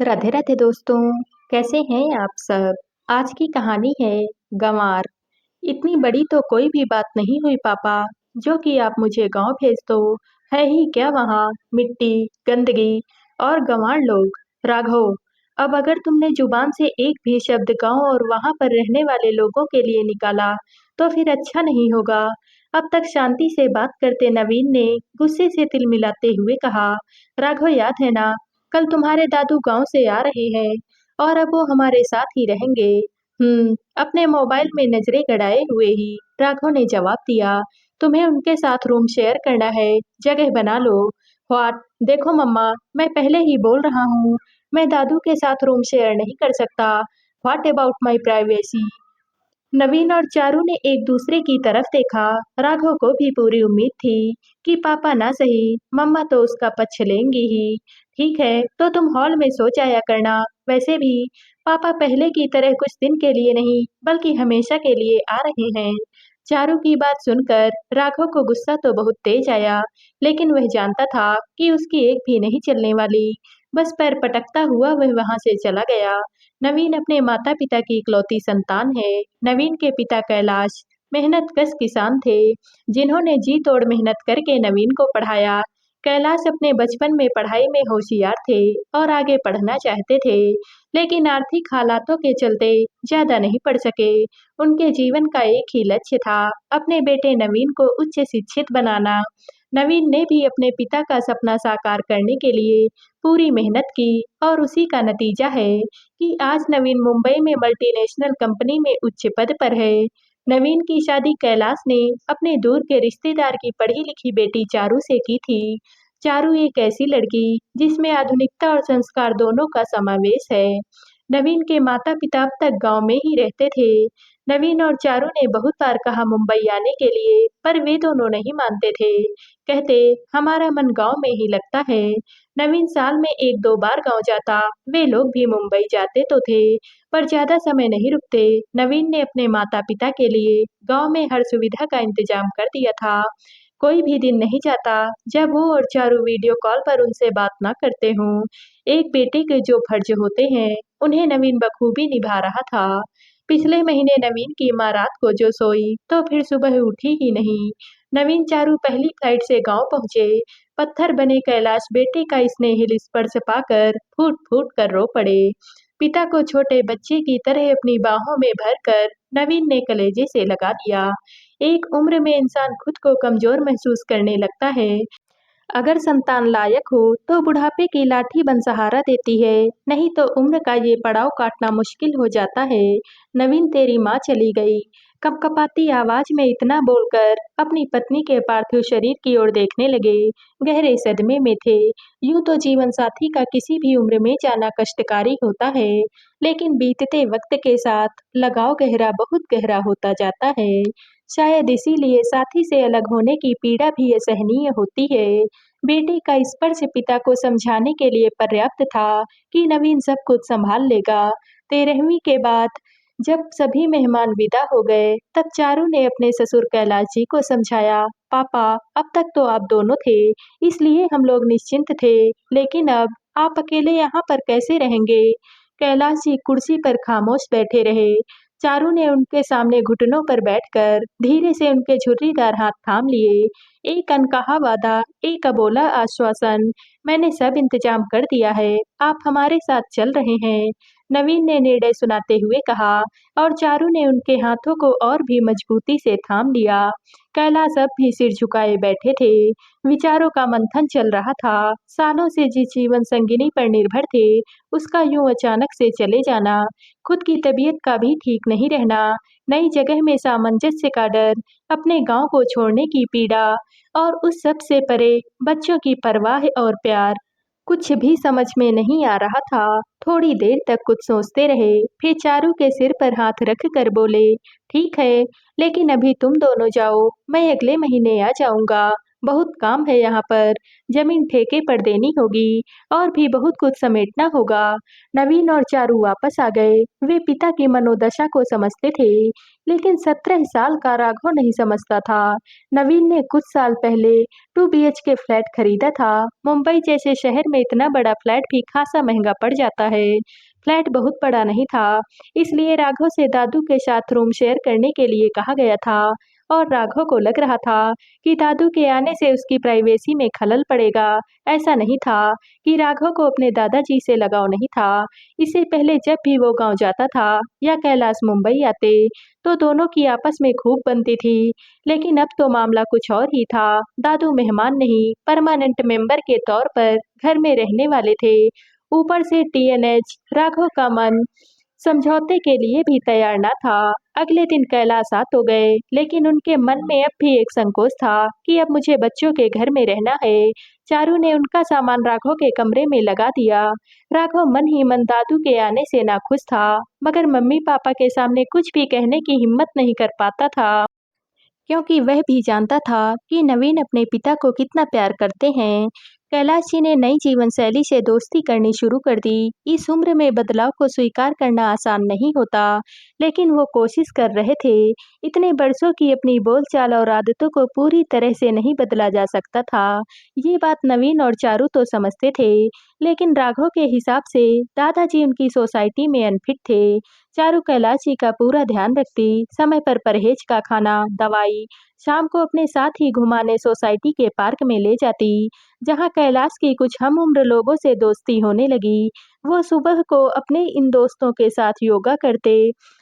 राधे राधे दोस्तों। कैसे हैं आप सब। आज की कहानी है गंवार। इतनी बड़ी तो कोई भी बात नहीं हुई पापा, जो कि आप मुझे गांव भेज दो। है ही क्या वहाँ मिट्टी, गंदगी और गंवार लोग। राघव, अब अगर तुमने जुबान से एक भी शब्द गांव और वहां पर रहने वाले लोगों के लिए निकाला तो फिर अच्छा नहीं होगा। अब तक शांति से बात करते नवीन ने गुस्से से तिलमिलाते हुए कहा, राघव याद है ना, कल तुम्हारे दादू गांव से आ रहे हैं और अब वो हमारे साथ ही रहेंगे। अपने मोबाइल में नजरें गड़ाए हुए ही राघव ने जवाब दिया, तुम्हें उनके साथ रूम शेयर करना है, जगह बना लो। व्हाट? देखो मम्मा, मैं पहले ही बोल रहा हूँ, मैं दादू के साथ रूम शेयर नहीं कर सकता। What about my privacy? Navin और चारू ने एक दूसरे की तरफ देखा। राघव को भी पूरी उम्मीद थी कि पापा ना सही, मम्मा तो उसका पक्ष लेंगी ही। ठीक है, तो तुम हॉल में सो जाया करना। वैसे भी पापा पहले की तरह कुछ दिन के लिए नहीं, बल्कि हमेशा के लिए आ रहे हैं। चारू की बात सुनकर राघव को गुस्सा तो बहुत तेज आया, लेकिन वह जानता था कि उसकी एक भी नहीं चलने वाली। बस पैर पटकता हुआ वह वहां से चला गया। नवीन अपने माता पिता की इकलौती संतान है। नवीन के पिता कैलाश मेहनतकश किसान थे, जिन्होंने जी तोड़ मेहनत करके नवीन को पढ़ाया। कैलाश अपने बचपन में पढ़ाई में होशियार थे और आगे पढ़ना चाहते थे, लेकिन आर्थिक हालातों के चलते ज्यादा नहीं पढ़ सके। उनके जीवन का एक ही लक्ष्य था, अपने बेटे नवीन को उच्च शिक्षित बनाना। नवीन ने भी अपने पिता का सपना साकार करने के लिए पूरी मेहनत की और उसी का नतीजा है कि आज नवीन मुंबई में मल्टीनेशनल कंपनी में उच्च पद पर है। नवीन की शादी कैलाश ने अपने दूर के रिश्तेदार की पढ़ी लिखी बेटी चारू से की थी। चारू एक ऐसी लड़की जिसमें आधुनिकता और संस्कार दोनों का समावेश है। नवीन के माता पिता अब तक गांव में ही रहते थे। नवीन और चारू ने बहुत बार कहा मुंबई आने के लिए, पर वे दोनों नहीं मानते थे। कहते, हमारा मन गांव में ही लगता है। नवीन साल में एक दो बार गांव जाता। वे लोग भी मुंबई जाते तो थे, पर ज्यादा समय नहीं रुकते। नवीन ने अपने माता पिता के लिए गांव में हर सुविधा का इंतजाम कर दिया था। कोई भी दिन नहीं जाता जब वो और चारू वीडियो कॉल पर उनसे बात ना करते हों। एक बेटे के जो फर्ज होते हैं, उन्हें नवीन बखूबी निभा रहा था। पिछले महीने नवीन की माँ रात को जो सोई तो फिर सुबह उठी ही नहीं। नवीन चारू पहली फ्लाइट से गांव पहुंचे। पत्थर बने कैलाश बेटे का स्नेहिल स्पर्श पाकर फूट फूट कर रो पड़े। पिता को छोटे बच्चे की तरह अपनी बाहों में भरकर नवीन ने कलेजे से लगा लिया। एक उम्र में इंसान खुद को कमजोर महसूस करने लगता है। अगर संतान लायक हो तो बुढ़ापे की लाठी बन सहारा देती है, नहीं तो उम्र का ये पड़ाव काटना मुश्किल हो जाता है। नवीन, तेरी माँ चली गई। कपकपाती आवाज में इतना बोलकर अपनी पत्नी के पार्थिव शरीर की ओर देखने लगे। गहरे सदमे में थे। यूं तो जीवन साथी का किसी भी उम्र में जाना कष्टकारी होता है, लेकिन बीतते वक्त के साथ लगाव गहरा, बहुत गहरा होता जाता है। शायद इसीलिए साथी से अलग होने की पीड़ा भी असहनीय होती है। बेटे का स्पर्श पिता को समझाने के लिए पर्याप्त था कि नवीन सब कुछ संभाल लेगा। 13वीं के बाद जब सभी मेहमान विदा हो गए, तब चारू ने अपने ससुर कैलाश जी को समझाया, पापा, अब तक तो आप दोनों थे, इसलिए हम लोग निश्चिंत थे, लेकिन अब आप अकेले यहाँ पर कैसे रहेंगे। कैलाश जी कुर्सी पर खामोश बैठे रहे। चारू ने उनके सामने घुटनों पर बैठकर धीरे से उनके झुर्रीदार हाथ थाम लिए। एक अनकहा वादा, एक अबोला आश्वासन, मैंने सब इंतजाम कर दिया है, आप हमारे साथ चल रहे हैं। नवीन ने निर्णय सुनाते हुए कहा, और चारू ने उनके हाथों को और भी मजबूती से थाम लिया। कैलाश अब भी सिर झुकाए बैठे थे। विचारों का मंथन चल रहा था। सालों से जिस जीवन संगिनी पर निर्भर थे, उसका यूं अचानक से चले जाना, खुद की तबीयत का भी ठीक नहीं रहना, नई जगह में सामंजस्य का डर, अपने गांव को छोड़ने की पीड़ा, और उस सब से परे बच्चों की परवाह और प्यार, कुछ भी समझ में नहीं आ रहा था। थोड़ी देर तक कुछ सोचते रहे, फिर चारू के सिर पर हाथ रख कर बोले, ठीक है, लेकिन अभी तुम दोनों जाओ, मैं अगले महीने आ जाऊंगा। बहुत काम है यहाँ पर, जमीन ठेके पर देनी होगी और भी बहुत कुछ समेटना होगा। नवीन और चारू वापस आ गए। वे पिता की मनोदशा को समझते थे, लेकिन 17 साल का राघव नहीं समझता था। नवीन ने कुछ साल पहले 2 बीएचके फ्लैट खरीदा था। मुंबई जैसे शहर में इतना बड़ा फ्लैट भी खासा महंगा पड़ जाता है। फ्लैट बहुत बड़ा नहीं था, इसलिए राघव से दादू के साथ रूम शेयर करने के लिए कहा गया था। और राघव को लग रहा था कि दादू के आने से उसकी प्राइवेसी में खलल पड़ेगा। ऐसा नहीं था कि राघव को अपने दादाजी से लगाव नहीं था। इससे पहले जब भी वो गांव जाता था या कैलाश मुंबई आते, तो दोनों की आपस में खूब बनती थी। लेकिन अब तो मामला कुछ और ही था। दादू मेहमान नहीं, परमानेंट मेंबर के तौर पर घर में रहने वाले थे। ऊपर से टीएनएच। राघव का मन समझौते के लिए भी तैयार न था। अगले दिन कैलाश आ तो गए, लेकिन उनके मन में अब भी एक संकोच था कि अब मुझे बच्चों के घर में रहना है। चारू ने उनका सामान राघव के कमरे में लगा दिया। राघव मन ही मन दादू के आने से नाखुश था, मगर मम्मी पापा के सामने कुछ भी कहने की हिम्मत नहीं कर पाता था, क्योंकि वह भी जानता था कि नवीन अपने पिता को कितना प्यार करते हैं। कैलाश जी ने नई जीवन शैली से दोस्ती करनी शुरू कर दी। इस उम्र में बदलाव को स्वीकार करना आसान नहीं होता, लेकिन वो कोशिश कर रहे थे। इतने बरसों की अपनी बोलचाल और आदतों को पूरी तरह से नहीं बदला जा सकता था। ये बात नवीन और चारू तो समझते थे, लेकिन राघव के हिसाब से दादाजी उनकी सोसाइटी में अनफिट थे। चारू कैलाश जी का पूरा ध्यान रखती, समय पर परहेज का खाना, दवाई, शाम को अपने साथ ही घुमाने सोसाइटी के पार्क में ले जाती, जहां कैलाश की कुछ हम उम्र लोगों से दोस्ती होने लगी। वो सुबह को अपने इन दोस्तों के साथ योगा करते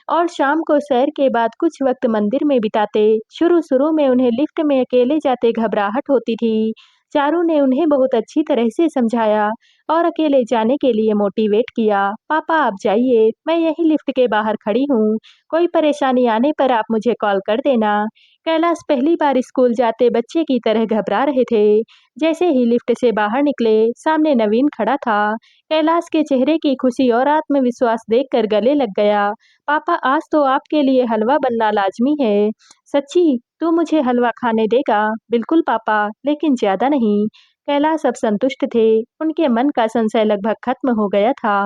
और शाम को सैर के बाद कुछ वक्त मंदिर में बिताते। शुरू शुरू में उन्हें लिफ्ट में अकेले जाते घबराहट होती थी। चारू ने उन्हें बहुत अच्छी तरह से समझाया और अकेले जाने के लिए मोटिवेट किया। पापा आप जाइए, मैं यही लिफ्ट के बाहर खड़ी हूँ। कोई परेशानी आने पर आप मुझे कॉल कर देना। कैलाश पहली बार स्कूल जाते बच्चे की तरह घबरा रहे थे। जैसे ही लिफ्ट से बाहर निकले, सामने नवीन खड़ा था। कैलाश के चेहरे की खुशी और आत्मविश्वास देखकर गले लग गया। पापा आज तो आपके लिए हलवा बनना लाजमी है। सच्ची, तू मुझे हलवा खाने देगा? बिल्कुल पापा, लेकिन ज्यादा नहीं। कैलाश अब संतुष्ट थे। उनके मन का संशय लगभग खत्म हो गया था।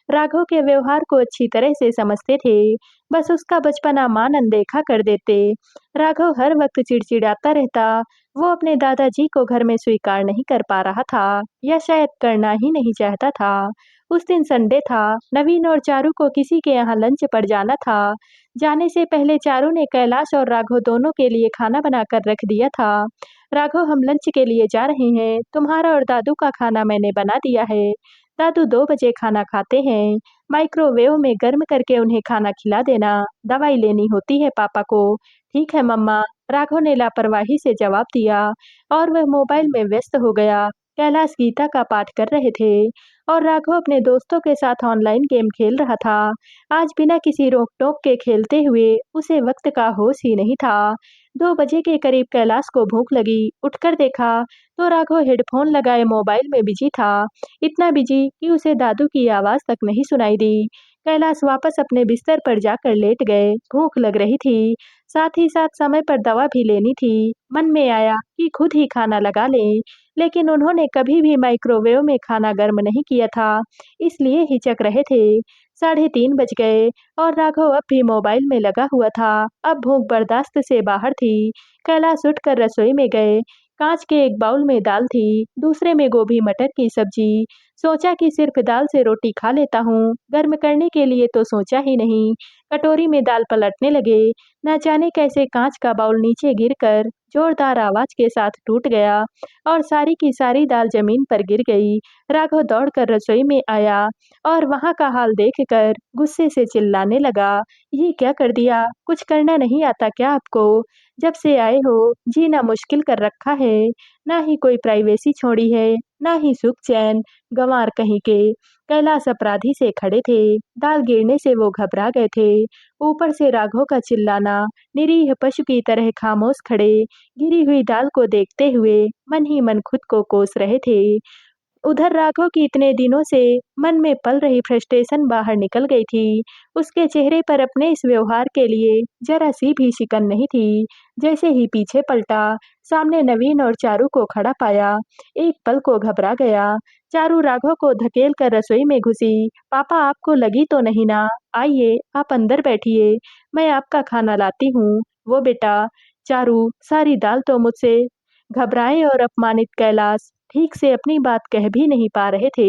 राघव के व्यवहार को अच्छी तरह से समझते थे, बस उसका बचपना मान अनदेखा कर देते। राघव हर वक्त चिड़चिड़ाता रहता। वो अपने दादाजी को घर में स्वीकार नहीं कर पा रहा था, या शायद करना ही नहीं चाहता था। उस दिन संडे था। नवीन और चारू को किसी के यहाँ लंच पर जाना था। जाने से पहले चारू ने कैलाश और राघव दोनों के लिए खाना बनाकर रख दिया था। राघव, हम लंच के लिए जा रहे हैं। तुम्हारा और दादू का खाना मैंने बना दिया है। दादू 2 बजे खाना खाते हैं। माइक्रोवेव में गर्म करके उन्हें खाना खिला देना। दवाई लेनी होती है पापा को। ठीक है मम्मा, राघव ने लापरवाही से जवाब दिया और वह मोबाइल में व्यस्त हो गया। कैलाश गीता का पाठ कर रहे थे और राघव अपने दोस्तों के साथ ऑनलाइन गेम खेल रहा था। आज बिना किसी रोक टोक के खेलते हुए उसे वक्त का होश ही नहीं था। 2 बजे के करीब कैलाश को भूख लगी। उठकर देखा तो राघव हेडफोन लगाए मोबाइल में बिजी था। इतना बिजी कि उसे दादू की आवाज तक नहीं सुनाई दी। कैलाश वापस अपने बिस्तर पर जाकर लेट गए। भूख लग रही थी, साथ ही साथ समय पर दवा भी लेनी थी। मन में आया कि खुद ही खाना लगा लें, लेकिन उन्होंने कभी भी माइक्रोवेव में खाना गर्म नहीं किया था, इसलिए हिचक रहे थे। 3:30 बज गए और राघव अब भी मोबाइल में लगा हुआ था। अब भूख बर्दाश्त से बाहर थी। कैलाश उठकर रसोई में गए। कांच के एक बाउल में दाल थी, दूसरे में गोभी मटर की सब्जी। सोचा कि सिर्फ दाल से रोटी खा लेता हूँ, गर्म करने के लिए तो सोचा ही नहीं। कटोरी में दाल पलटने लगे। न जाने कैसे कांच का बाउल नीचे गिरकर जोरदार आवाज के साथ टूट गया और सारी की सारी दाल जमीन पर गिर गई। राघव दौड़कर रसोई में आया और वहां का हाल देखकर गुस्से से चिल्लाने लगा, ये क्या कर दिया? कुछ करना नहीं आता क्या आपको? जब से आए हो जीना मुश्किल कर रखा है। ना ही कोई प्राइवेसी छोड़ी है, ना ही सुख चैन। गंवार कहीं के। कैलाश अपराधी से खड़े थे। दाल गिरने से वो घबरा गए थे। ऊपर से राघव का चिल्लाना। निरीह पशु की तरह खामोश खड़े, गिरी हुई दाल को देखते हुए मन ही मन खुद को कोस रहे थे। उधर राघव की इतने दिनों से मन में पल रही फ्रस्ट्रेशन बाहर निकल गई थी। उसके चेहरे पर अपने इस व्यवहार के लिए जरा सी भी शिकन नहीं थी। जैसे ही पीछे पलटा, सामने नवीन और चारू को खड़ा पाया, एक पल को घबरा गया। चारू राघव को धकेल कर रसोई में घुसी। पापा, आपको लगी तो नहीं ना? आइए, आप अंदर बैठिए, मैं आपका खाना लाती हूँ। वो बेटा। चारू, सारी दाल तो मुझसे। घबराए और अपमानित कैलाश ठीक से अपनी बात कह भी नहीं पा रहे थे।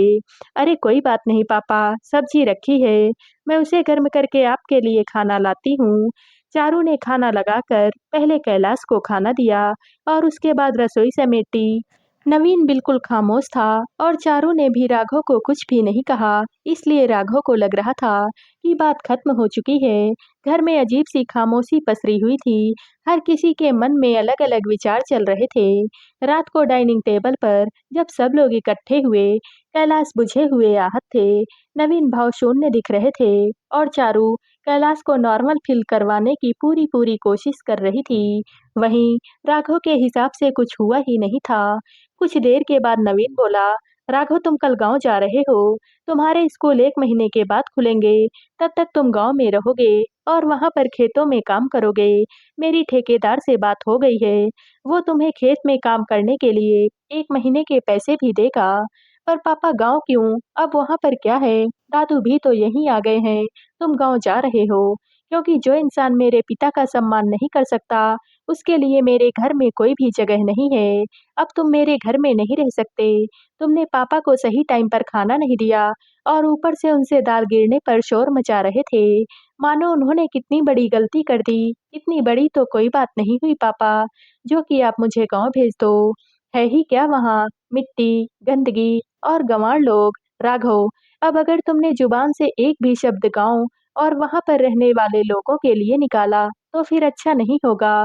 अरे कोई बात नहीं पापा, सब्जी रखी है, मैं उसे गर्म करके आपके लिए खाना लाती हूँ। चारू ने खाना लगाकर पहले कैलाश को खाना दिया और उसके बाद रसोई समेटी। नवीन बिल्कुल खामोश था और चारू ने भी राघव को कुछ भी नहीं कहा, इसलिए राघव को लग रहा था कि बात खत्म हो चुकी है। घर में अजीब सी खामोशी पसरी हुई थी। हर किसी के मन में अलग अलग विचार चल रहे थे। रात को डाइनिंग टेबल पर जब सब लोग इकट्ठे हुए, कैलाश बुझे हुए आहत थे, नवीन भाव शून्य दिख रहे थे और चारू कैलाश को नॉर्मल फील करवाने की पूरी पूरी कोशिश कर रही थी। वहीं राघव के हिसाब से कुछ हुआ ही नहीं था। कुछ देर के बाद नवीन बोला, राघव तुम कल गांव जा रहे हो, तुम्हारे स्कूल 1 महीने के बाद खुलेंगे, तब तक तुम गांव में रहोगे और वहां पर खेतों में काम करोगे। मेरी ठेकेदार से बात हो गई है, वो तुम्हें खेत में काम करने के लिए 1 महीने के पैसे भी देगा। पर पापा गांव क्यों? अब वहां पर क्या है? दादू भी तो यहीं आ गए हैं, तुम गांव जा रहे हो। क्योंकि जो इंसान मेरे पिता का सम्मान नहीं कर सकता, उसके लिए मेरे घर में कोई भी जगह नहीं है। अब तुम मेरे घर में नहीं रह सकते। तुमने पापा को सही टाइम पर खाना नहीं दिया और ऊपर से उनसे दाल गिरने पर शोर मचा रहे थे। मानो उन्होंने कितनी बड़ी गलती कर दी। इतनी बड़ी तो कोई बात नहीं हुई पापा, जो कि आप मुझे गाँव भेज दो। है ही क्या वहाँ? मिट्टी, गंदगी और गँवार लोग। राघव, अब अगर तुमने जुबान से एक भी शब्द गाँव और वहाँ पर रहने वाले लोगों के लिए निकाला, तो फिर अच्छा नहीं होगा।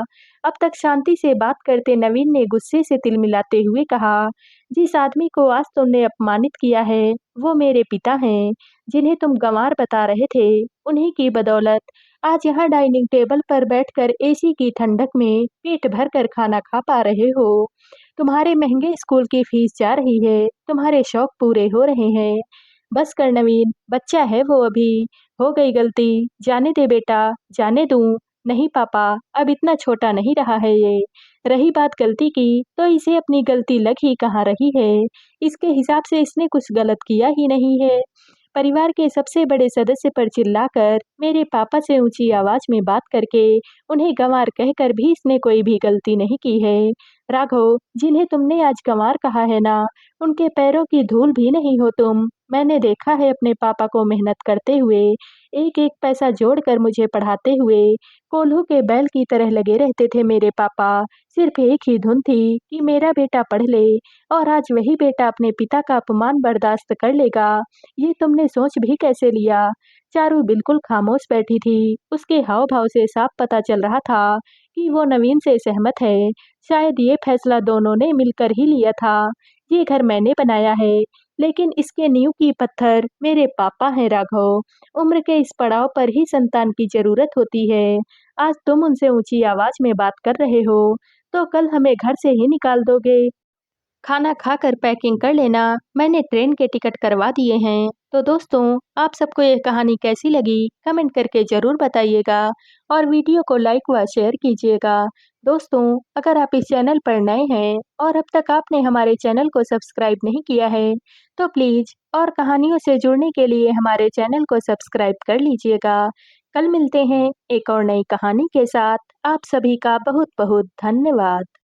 अब तक शांति से बात करते नवीन ने गुस्से से तिलमिलाते हुए कहा, जिस आदमी को आज तुमने अपमानित किया है, वो मेरे पिता हैं, जिन्हें तुम गँवार बता रहे थे। उन्हीं की बदौलत आज यहाँ डाइनिंग टेबल पर बैठकर एसी की ठंडक में पेट भर कर खाना खा पा रहे हो। तुम्हारे महंगे स्कूल की फीस जा रही है, तुम्हारे शौक पूरे हो रहे हैं। बस कर नवीन, बच्चा है वो अभी। हो गई गलती, जाने दे बेटा, जाने दूँ? नहीं पापा, अब इतना छोटा नहीं रहा है ये। रही बात गलती की, तो इसे अपनी गलती लग ही कहाँ रही है। इसके हिसाब से इसने कुछ गलत किया ही नहीं है। परिवार के सबसे बड़े सदस्य पर चिल्लाकर, मेरे पापा से ऊंची आवाज में बात करके, उन्हें गंवार कहकर भी इसने कोई भी गलती नहीं की है। राघव, जिन्हें तुमने आज गंवार कहा है ना, उनके पैरों की धूल भी नहीं हो तुम। मैंने देखा है अपने पापा को मेहनत करते हुए, एक एक पैसा जोड़कर मुझे पढ़ाते हुए। कोल्हू के बैल की तरह लगे रहते थे मेरे पापा। सिर्फ एक ही धुन थी कि मेरा बेटा पढ़ ले, और आज वही बेटा अपने पिता का अपमान बर्दाश्त कर लेगा। ये तुमने सोच भी कैसे लिया? चारू बिल्कुल खामोश बैठी थी। उसके हाव भाव से साफ पता चल रहा था कि वो नवीन से सहमत है। शायद ये फैसला दोनों ने मिलकर ही लिया था। ये घर मैंने बनाया है, लेकिन इसके नींव की पत्थर मेरे पापा हैं राघव। उम्र के इस पड़ाव पर ही संतान की जरूरत होती है। आज तुम उनसे ऊंची आवाज में बात कर रहे हो, तो कल हमें घर से ही निकाल दोगे। खाना खाकर पैकिंग कर लेना, मैंने ट्रेन के टिकट करवा दिए हैं। तो दोस्तों, आप सबको ये कहानी कैसी लगी कमेंट करके ज़रूर बताइएगा और वीडियो को लाइक व शेयर कीजिएगा। दोस्तों, अगर आप इस चैनल पर नए हैं और अब तक आपने हमारे चैनल को सब्सक्राइब नहीं किया है, तो प्लीज़ और कहानियों से जुड़ने के लिए हमारे चैनल को सब्सक्राइब कर लीजिएगा। कल मिलते हैं एक और नई कहानी के साथ। आप सभी का बहुत बहुत धन्यवाद।